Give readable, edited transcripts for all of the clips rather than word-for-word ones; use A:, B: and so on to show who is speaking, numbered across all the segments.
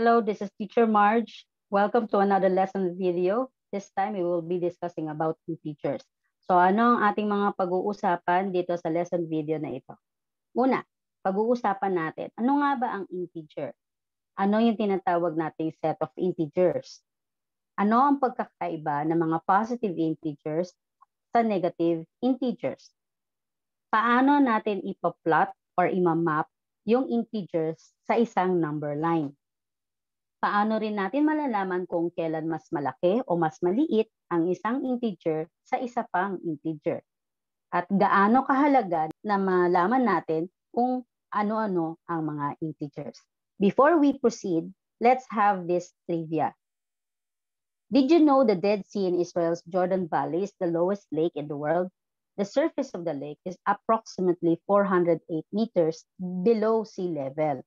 A: Hello, this is Teacher Marge. Welcome to another lesson video. This time, we will be discussing about integers. So, ano ang ating mga pag-uusapan dito sa lesson video na ito? Una, pag-uusapan natin, ano nga ba ang integer? Ano yung tinatawag nating set of integers? Ano ang pagkakaiba ng mga positive integers sa negative integers? Paano natin ipa-plot or ima-map yung integers sa isang number line? Paano rin natin malalaman kung kailan mas malaki o mas maliit ang isang integer sa isa pang integer? At gaano kahalaga na malaman natin kung ano-ano ang mga integers? Before we proceed, let's have this trivia. Did you know the Dead Sea in Israel's Jordan Valley is the lowest lake in the world? The surface of the lake is approximately 408 meters below sea level.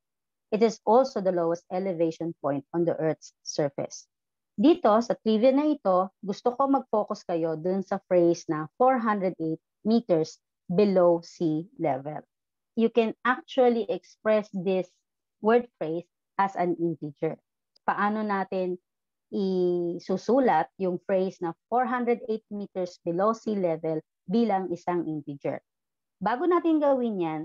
A: It is also the lowest elevation point on the Earth's surface. Dito, sa trivia na ito, gusto ko mag-focus kayo dun sa phrase na 408 meters below sea level. You can actually express this word phrase as an integer. Paano natin isusulat yung phrase na 408 meters below sea level bilang isang integer? Bago natin gawin yan,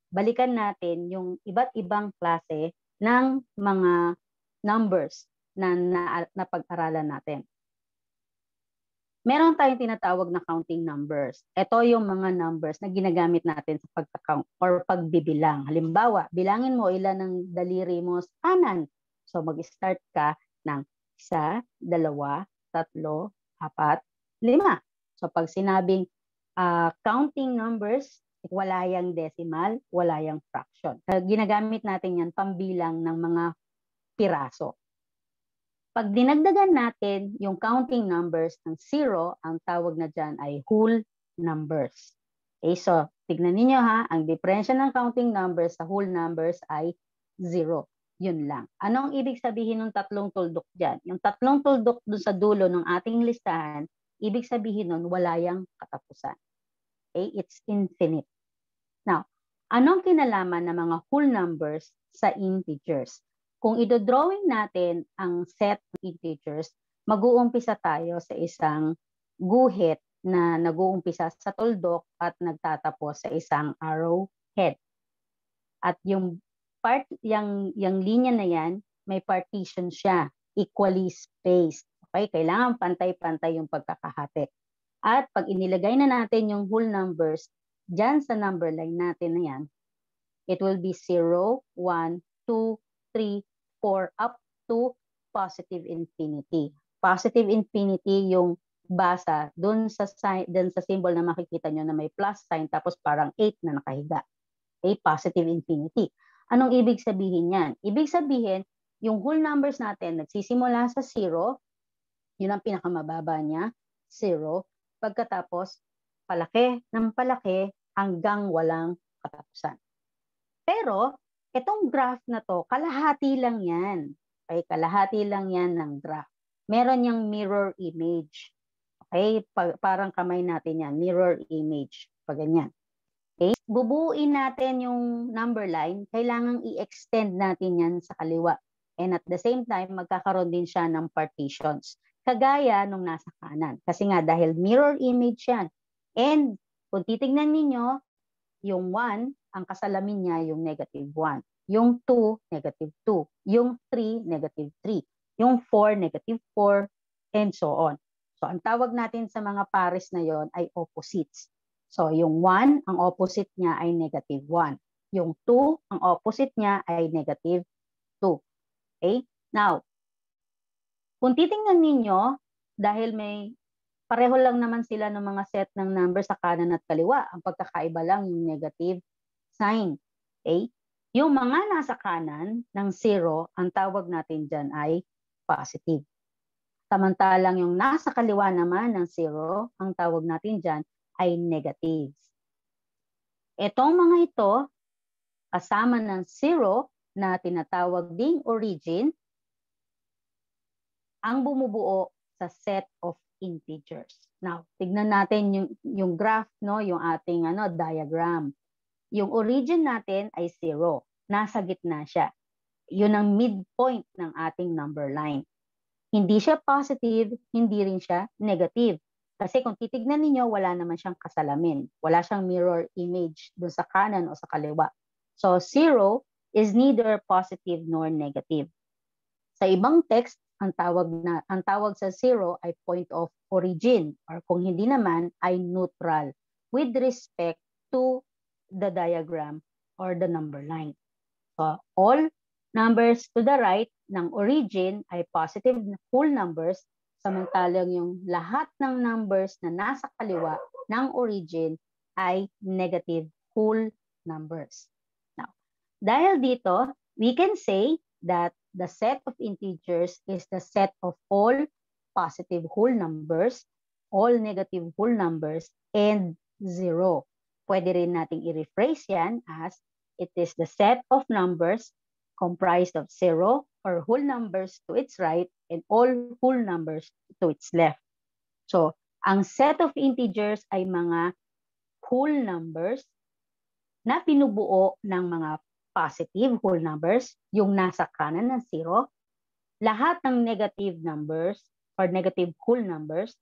A: balikan natin yung iba't ibang klase ng mga numbers na napag-aralan natin. Meron tayong tinatawag na counting numbers. Ito yung mga numbers na ginagamit natin sa pagka-count or pagbibilang. Halimbawa, bilangin mo ilan ng daliri mo sa kanan. So mag-start ka ng 1, 2, 3, 4, 5. So pag sinabing counting numbers, wala yang decimal, wala yang fraction. Ginagamit natin yan pambilang ng mga piraso. Pag dinagdagan natin yung counting numbers ng 0, ang tawag na dyan ay whole numbers. Okay, so tignan niyo ha, ang diferensya ng counting numbers sa whole numbers ay 0. Yun lang. Anong ibig sabihin ng tatlong tuldok dyan? Yung tatlong tuldok dun sa dulo ng ating listahan, ibig sabihin nun wala yang katapusan. Okay, it's infinite. Now, anong kinalaman ng mga whole numbers sa integers? Kung idodrawing natin ang set ng integers, mag-uumpisa tayo sa isang guhit na nag-uumpisa sa tuldok at nagtatapos sa isang arrowhead. At yung linya na yan, may partition siya, equally spaced. Okay, kailangan pantay-pantay yung pagkakahati. At pag inilagay na natin yung whole numbers, dyan sa number line natin na yan, it will be 0, 1, 2, 3, 4, up to positive infinity. Positive infinity yung basa dun sa symbol na makikita nyo na may plus sign tapos parang 8 na nakahiga. Okay, positive infinity. Anong ibig sabihin yan? Ibig sabihin, yung whole numbers natin nagsisimula sa 0, yun ang pinakamababa niya, 0, pagkatapos palaki ng palaki hanggang walang katapusan. Pero, itong graph na to, kalahati lang yan. Okay, kalahati lang yan ng graph. Meron yung mirror image. Okay, parang kamay natin yan, mirror image. Pag ganyan. Okay, bubuuin natin yung number line, kailangang i-extend natin yan sa kaliwa. And at the same time, magkakaroon din siya ng partitions. Kagaya nung nasa kanan. Kasi nga, dahil mirror image yan. And kung titignan ninyo, yung 1, ang kasalamin niya yung negative 1. Yung 2, negative 2. Yung 3, negative 3. Yung 4, negative 4, and so on. So, ang tawag natin sa mga pares na yon ay opposites. So, yung 1, ang opposite niya ay negative 1. Yung 2, ang opposite niya ay negative 2. Okay? Now, kung titingnan ninyo, dahil may pareho lang naman sila ng mga set ng numbers sa kanan at kaliwa. Ang pagkakaiba lang yung negative sign. Okay? Yung mga nasa kanan ng 0, ang tawag natin dyan ay positive. Samantalang yung nasa kaliwa naman ng 0, ang tawag natin dyan ay negative. Itong mga ito, kasama ng 0 na tinatawag ding origin, ang bumubuo sa set of integers. Now, tignan natin yung graph, no, yung ating diagram. Yung origin natin ay 0. Nasa gitna siya. Yun ang midpoint ng ating number line. Hindi siya positive, hindi rin siya negative. Kasi kung titignan ninyo, wala naman siyang kasalamin. Wala siyang mirror image dun sa kanan o sa kaliwa. So 0 is neither positive nor negative. Sa ibang text, ang tawag sa 0 ay point of origin, or kung hindi naman ay neutral with respect to the diagram or the number line. So all numbers to the right ng origin ay positive whole numbers, samantalang yung lahat ng numbers na nasa kaliwa ng origin ay negative whole numbers. Now, dahil dito, we can say that the set of integers is the set of all positive whole numbers, all negative whole numbers, and 0. Pwede rin nating i-rephrase yan as it is the set of numbers comprised of 0 or whole numbers to its right and all whole numbers to its left. So, ang set of integers ay mga whole numbers na pinubuo ng mga positive whole numbers, yung nasa kanan ng 0, lahat ng negative numbers or negative whole numbers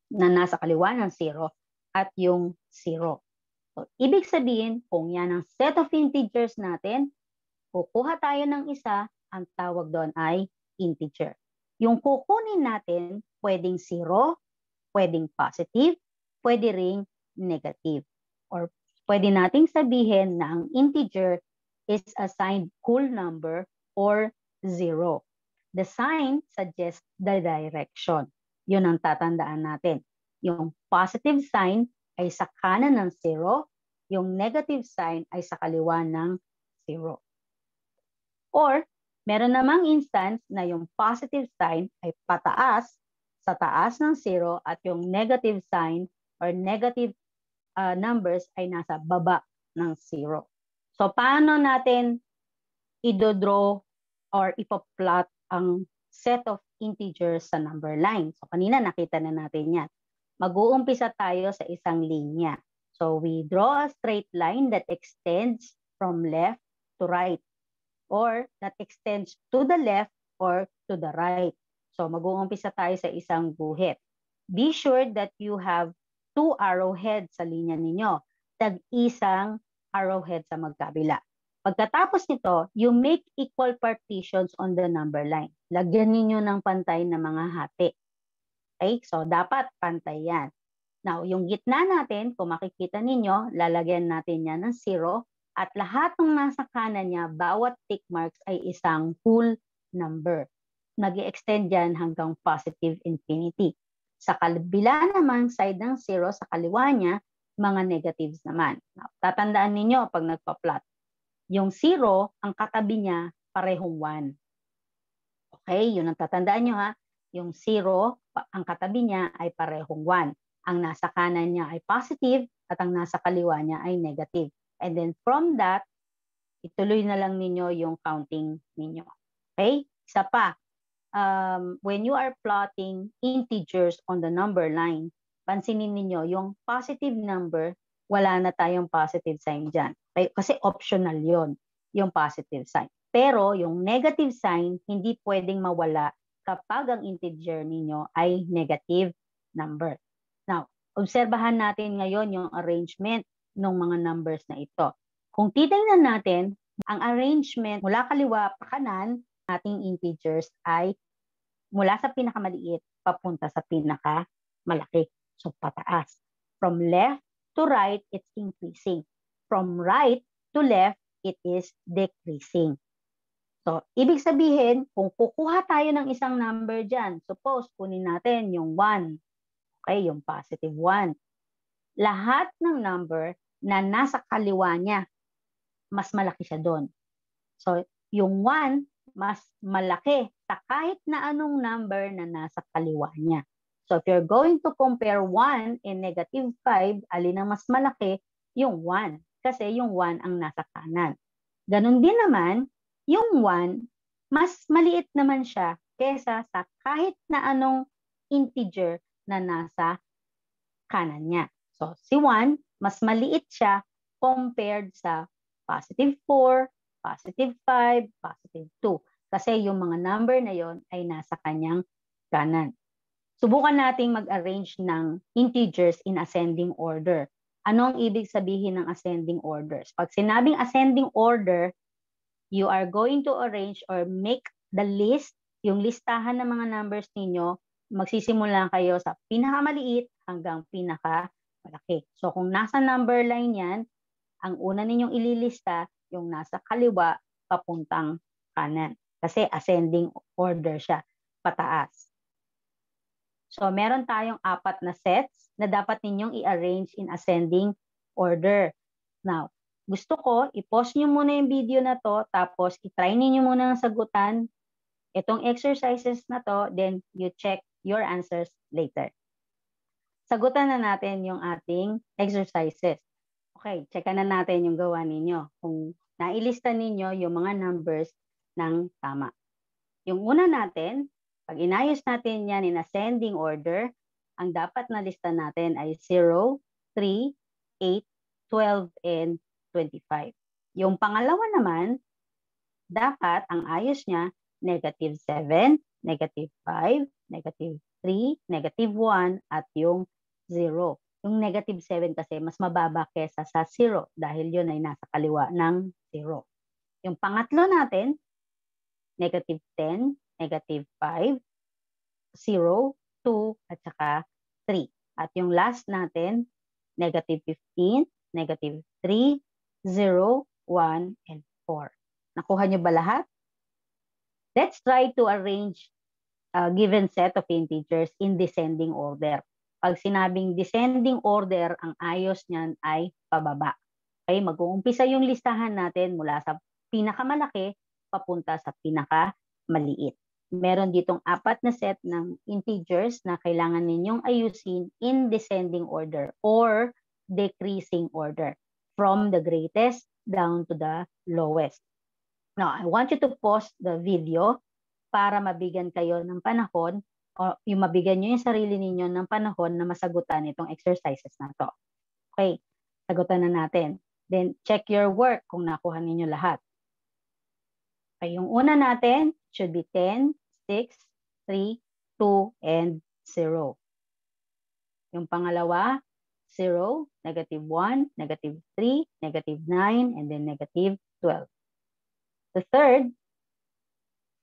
A: na nasa kaliwa ng 0, at yung 0. So, ibig sabihin, kung yan ang set of integers natin, kukuha tayo ng isa, ang tawag doon ay integer. Yung kukunin natin, pwedeng 0, pwedeng positive, pwede ring negative. Or pwede nating sabihin na ang integer is assigned whole number or 0. The sign suggests the direction. Yun ang tatandaan natin. Yung positive sign ay sa kanan ng 0, yung negative sign ay sa kaliwa ng 0. Or, meron namang instance na yung positive sign ay pataas, sa taas ng 0, at yung negative sign or negative numbers ay nasa baba ng 0. So, paano natin i-draw or ipa-plot ang set of integers sa number line? So, kanina nakita na natin yan. Mag-uumpisa tayo sa isang linya. So, we draw a straight line that extends from left to right, or that extends to the left or to the right. So, mag-uumpisa tayo sa isang guhit. Be sure that you have 2 arrowheads sa linya ninyo. Tag-isang arrowhead sa magkabila. Pagkatapos nito, you make equal partitions on the number line. Lagyan ninyo ng pantay na mga hati. Okay? So, dapat pantay yan. Now, yung gitna natin, kung makikita ninyo, lalagyan natin yan ng 0. At lahat ng nasa kanan niya, bawat tick marks ay isang whole number. Nag-extend yan hanggang positive infinity. Sa kabila naman, side ng 0, sa kaliwa niya, mga negatives naman. Now, tatandaan ninyo pag nagpa-plot. Yung 0, ang katabi niya, parehong 1. Okay, yun ang tatandaan nyo ha. Yung 0, ang katabi niya ay parehong 1. Ang nasa kanan niya ay positive at ang nasa kaliwa niya ay negative. And then from that, ituloy na lang ninyo yung counting ninyo. Okay? Isa pa, when you are plotting integers on the number line, pansinin ninyo, yung positive number, wala na tayong positive sign dyan. Okay? Kasi optional yon yung positive sign. Pero yung negative sign, hindi pwedeng mawala kapag ang integer ninyo ay negative number. Now, obserbahan natin ngayon yung arrangement ng mga numbers na ito. Kung titingnan natin, ang arrangement mula kaliwa pa kanan, ating integers ay mula sa pinakamaliit papunta sa pinakamalaki. So, pataas. From left to right, it's increasing. From right to left, it is decreasing. So, ibig sabihin, kung kukuha tayo ng isang number dyan, suppose, kunin natin yung 1. Okay, yung positive 1. Lahat ng number na nasa kaliwa niya, mas malaki siya doon. So, yung 1, mas malaki sa kahit na anong number na nasa kaliwa niya. So, if you're going to compare 1 and negative 5, alin ang mas malaki? Yung 1. Kasi yung 1 ang nasa kanan. Ganon din naman, yung 1, mas maliit naman siya kesa sa kahit na anong integer na nasa kanan niya. So, si 1, mas maliit siya compared sa positive 4, positive 5, positive 2. Kasi yung mga number na yon ay nasa kanyang kanan. Subukan nating mag-arrange ng integers in ascending order. Ano ang ibig sabihin ng ascending orders? Pag sinabing ascending order, you are going to arrange or make the list, yung listahan ng mga numbers ninyo, magsisimula kayo sa pinakamaliit hanggang pinakamalaki. So kung nasa number line yan, ang una ninyong ililista, yung nasa kaliwa, papuntang kanan. Kasi ascending order siya, pataas. So meron tayong 4 na sets na dapat ninyong i-arrange in ascending order. Now, gusto ko, i-pause nyo muna yung video na to, tapos i-try ninyo muna ang sagutan, itong exercises na to, then you check your answers later. Sagutan na natin yung ating exercises. Okay, checkan na natin yung gawa ninyo. Kung nailista ninyo yung mga numbers ng tama. Yung una natin, pag inayos natin yan in ascending order, ang dapat na lista natin ay 0, 3, 8, 12, and 25. Yung pangalawa naman, dapat ang ayos niya, negative 7, negative 5, negative 3, negative 1, at yung 0. Yung negative 7 kasi mas mababa kesa sa 0 dahil yun ay nasa kaliwa ng 0. Yung pangatlo natin, negative 10, negative 5, 0, 2, at saka 3. At yung last natin, negative 15, negative 3, 0, 1, and 4. Nakuha nyo ba lahat? Let's try to arrange a given set of integers in descending order. Pag sinabing descending order, ang ayos niyan ay pababa. Okay, mag-uumpisa yung listahan natin mula sa pinakamalaki papunta sa pinakamaliit. Meron ditong 4 na set ng integers na kailangan ninyong ayusin in descending order or decreasing order from the greatest down to the lowest. Now, I want you to pause the video para mabigyan kayo ng panahon o yung mabigyan nyo yung sarili ninyo ng panahon na masagutan itong exercises na to. Okay, sagutan na natin. Then, check your work kung nakuha ninyo lahat. Okay, yung una natin should be 10, 6, 3, 2, and 0. Yung pangalawa, 0, negative 1, negative 3, negative 9, and then negative 12. The third,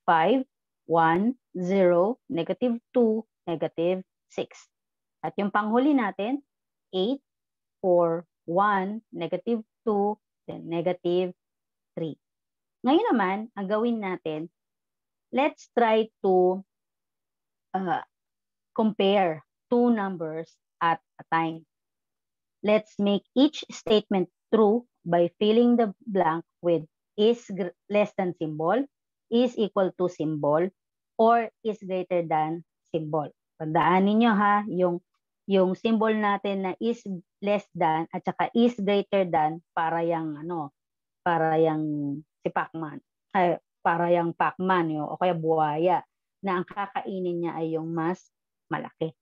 A: 5, 1, 0, negative 2, negative 6. At yung panghuli natin, 8, 4, 1, negative 2, then negative 3. Ngayon naman, ang gawin natin, let's try to compare two numbers at a time. Let's make each statement true by filling the blank with is less than symbol, is equal to symbol, or is greater than symbol. Tandaan ninyo ha, yung symbol natin na is less than at saka is greater than para yang si Pac-Man. Ay, para yang Pac-Man o kaya buhaya na ang kakainin niya ay yung mas malaki.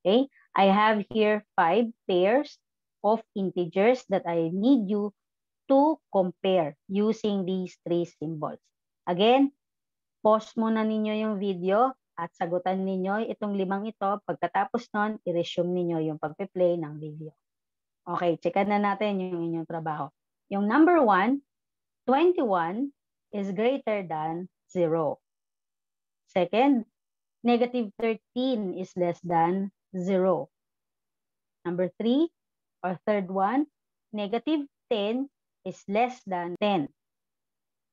A: Okay? I have here 5 pairs of integers that I need you to compare using these 3 symbols. Again, pause muna ninyo yung video at sagutan ninyo itong 5 ito. Pagkatapos nun, i-resume ninyo yung pagpe-play ng video. Okay, checkan na natin yung inyong trabaho. Yung number 1, 21 is greater than 0. Second, negative 13 is less than 0. Number 3, or third one, negative 10 is less than 10.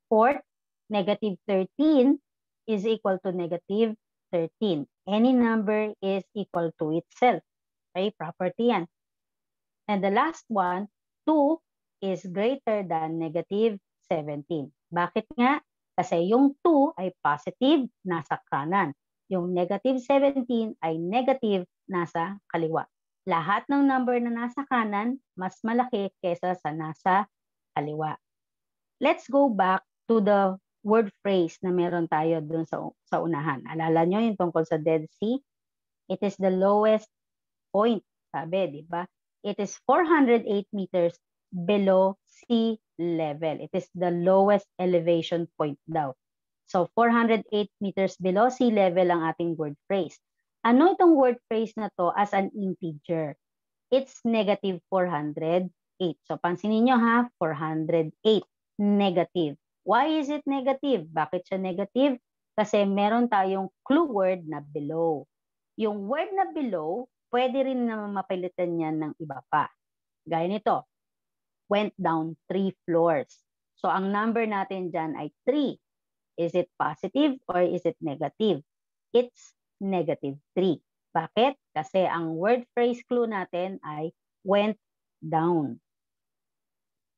A: Fourth, negative 13 is equal to negative 13. Any number is equal to itself. Okay, property yan. And the last one, 2 is greater than negative 17. Bakit nga? Kasi yung 2 ay positive, nasa kanan. Yung negative 17 ay negative, nasa kaliwa. Lahat ng number na nasa kanan, mas malaki kesa sa nasa kaliwa. Let's go back to the word phrase na meron tayo dun sa unahan. Alala nyo yung tungkol sa Dead Sea? It is the lowest point, sabi, di ba? It is 408 meters below sea level. It is the lowest elevation point daw. So 408 meters below sea level ang ating word phrase. Ano itong word phrase na to as an integer? It's negative 408. So pansinin nyo ha, 408 negative. Why is it negative? Bakit siya negative? Kasi meron tayong clue word na below. Yung word na below, pwede rin na mapalitan yan ng iba pa. Gaya nito, went down 3 floors. So ang number natin dyan ay 3. Is it positive or is it negative? It's negative 3. Bakit? Kasi ang word phrase clue natin ay went down.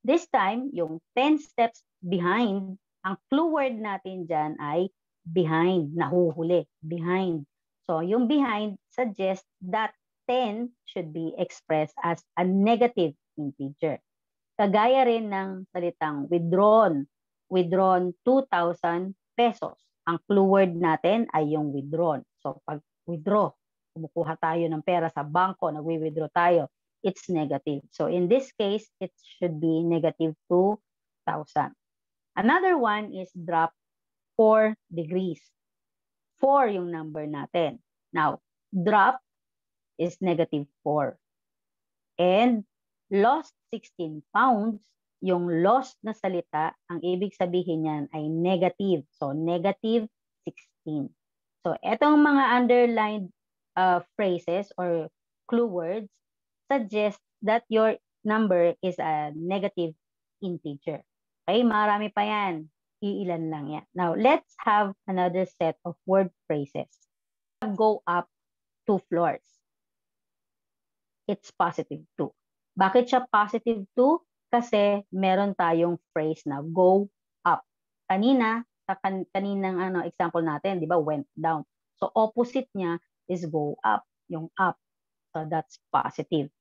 A: This time, yung 10 steps behind, ang clue word natin dyan ay behind, nahuhuli, behind. So yung behind suggests that 10 should be expressed as a negative integer. Kagaya rin ng salitang withdrawn. Withdrawn 2,000 pesos. Ang clue word natin ay yung withdrawn. So pag withdraw, kumukuha tayo ng pera sa bangko, nagwi-withdraw tayo, it's negative. So in this case, it should be negative 2,000. Another one is drop 4 degrees. 4 yung number natin. Now, drop is negative 4. And lost 16 pounds, yung lost na salita, ang ibig sabihin niyan ay negative. So, negative 16. So, etong mga underlined phrases or clue words suggest that your number is a negative integer. Okay, marami pa yan. Iilan lang yan. Now, let's have another set of word phrases. Go up 2 floors. It's positive 2. Bakit siya positive 2? Kasi meron tayong phrase na go up. Kanina, sa kaninang example natin, di ba, went down. So, opposite niya is go up, yung up. So, that's positive.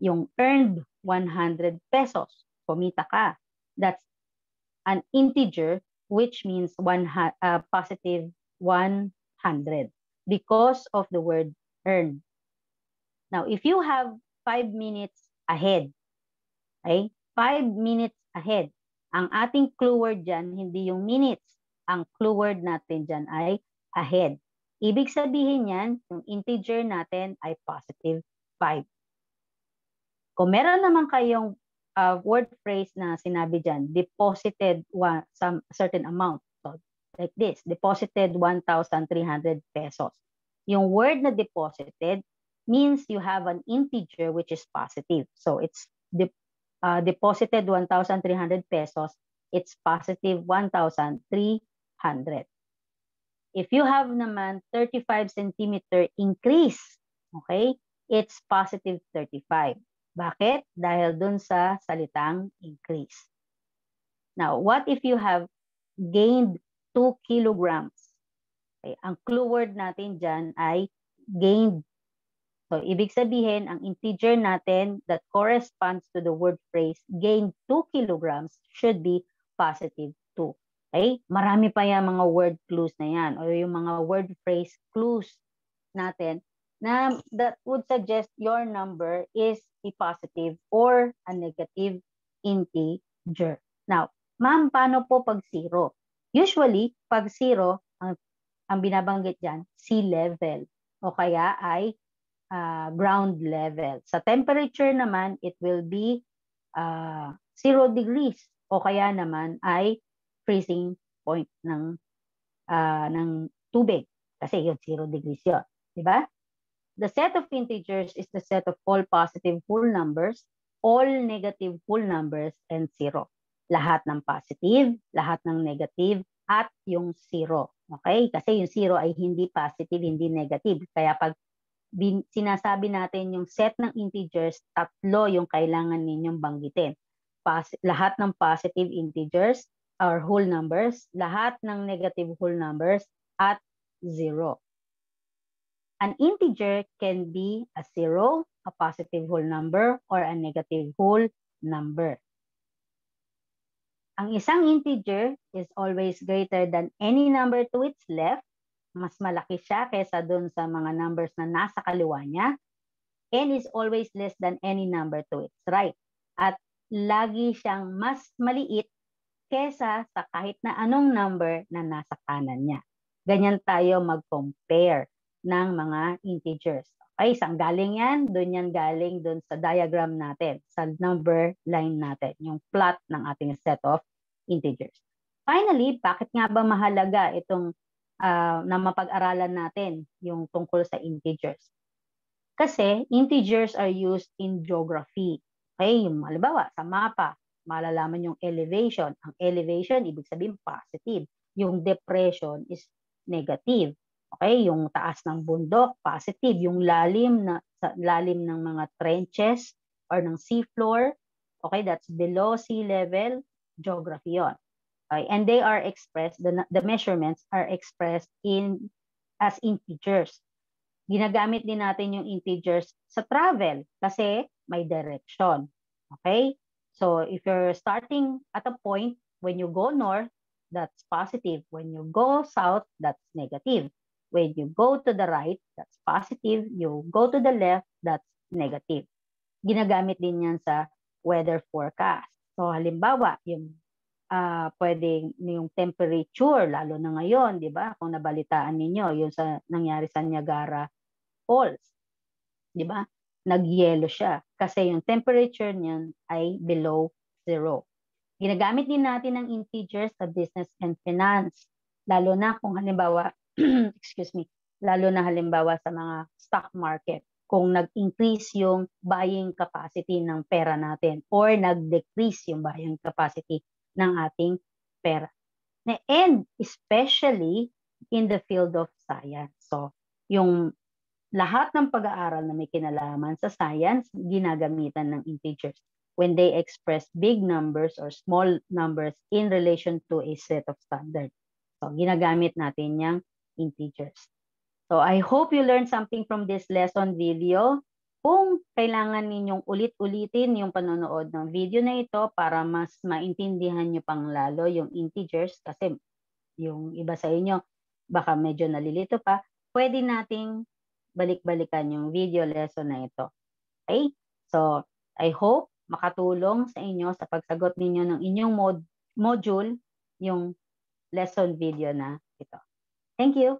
A: Yung earned 100 pesos, kumita ka. That's an integer which means positive 100 because of the word earn. Now, if you have 5 minutes ahead, okay? 5 minutes ahead. Ang ating clue word dyan, hindi yung minutes. Ang clue word natin dyan ay ahead. Ibig sabihin yan, yung integer natin ay positive 5. Kung meron naman kayong word phrase na sinabi dyan, deposited some certain amount. So, like this, deposited 1,300 pesos. Yung word na deposited means you have an integer which is positive. So, it's deposited 1,300 pesos, it's positive 1,300. If you have naman 35 centimeter increase, okay, it's positive 35. Bakit? Dahil dun sa salitang increase. Now, what if you have gained 2 kilograms? Okay, ang clue word natin dyan ay gained. So, ibig sabihin, ang integer natin that corresponds to the word phrase gained 2 kilograms should be positive 2. Okay? Marami pa yan mga word clues na yan o yung mga word phrase clues natin na that would suggest your number is a positive or a negative integer. Now, ma'am, paano po pag 0? Usually, pag 0, ang binabanggit dyan, sea level o kaya ay ground level. Sa temperature naman, it will be 0 degrees o kaya naman ay freezing point ng tubig. Kasi yun, 0 degrees yun. Diba? The set of integers is the set of all positive whole numbers, all negative whole numbers, and 0. Lahat ng positive, lahat ng negative, at yung 0. Okay? Kasi yung 0 ay hindi positive, hindi negative. Kaya pag sinasabi natin yung set ng integers, 3 yung kailangan ninyong banggitin. Lahat ng positive integers or whole numbers, lahat ng negative whole numbers, at 0. An integer can be a 0, a positive whole number, or a negative whole number. Ang isang integer is always greater than any number to its left. Mas malaki siya kaysa dun sa mga numbers na nasa kaliwa niya, and is always less than any number to its right. At lagi siyang mas maliit kesa sa kahit na anong number na nasa kanan niya. Ganyan tayo mag-compare ng mga integers. Okay, saan galing yan? Doon yan galing doon sa diagram natin, sa number line natin, yung plot ng ating set of integers. Finally, bakit nga ba mahalaga itong na mapag-aralan natin yung tungkol sa integers? Kasi integers are used in geography. Okay, yung halimbawa sa mapa, malalaman yung elevation. Ang elevation, ibig sabihin positive. Yung depression is negative. Okay, yung taas ng bundok, positive. Yung lalim ng mga trenches or ng seafloor, okay, that's below sea level, geography yon. Okay, and they are expressed, the measurements are expressed as integers. Ginagamit din natin yung integers sa travel kasi may direction. Okay? So, if you're starting at a point, when you go north, that's positive. When you go south, that's negative. When you go to the right, that's positive. You go to the left, that's negative. Ginagamit din yan sa weather forecast. So, halimbawa, yung pwedeng yung temperature, lalo na ngayon, di ba? Kung nabalitaan ninyo, yung sa nangyari sa Niagara Falls, di ba? Nag-yellow siya kasi yung temperature niyan ay below zero. Ginagamit din natin ang integers sa business and finance, lalo na kung halimbawa, excuse me, lalo na halimbawa sa mga stock market, kung nag-increase yung buying capacity ng pera natin or nag-decrease yung buying capacity ng ating pera. And especially in the field of science. So, yung lahat ng pag-aaral na may kinalaman sa science, ginagamitan ng integers when they express big numbers or small numbers in relation to a set of standards. So, ginagamit natin yung integers. So, I hope you learned something from this lesson video. Kung kailangan ninyong ulit-ulitin yung panonood ng video na ito para mas maintindihan nyo pang lalo yung integers, kasi yung iba sa inyo baka medyo nalilito pa, pwede nating balik-balikan yung video lesson na ito. Okay? So, I hope makatulong sa inyo sa pagsagot ninyo ng inyong module yung lesson video na ito. Thank you.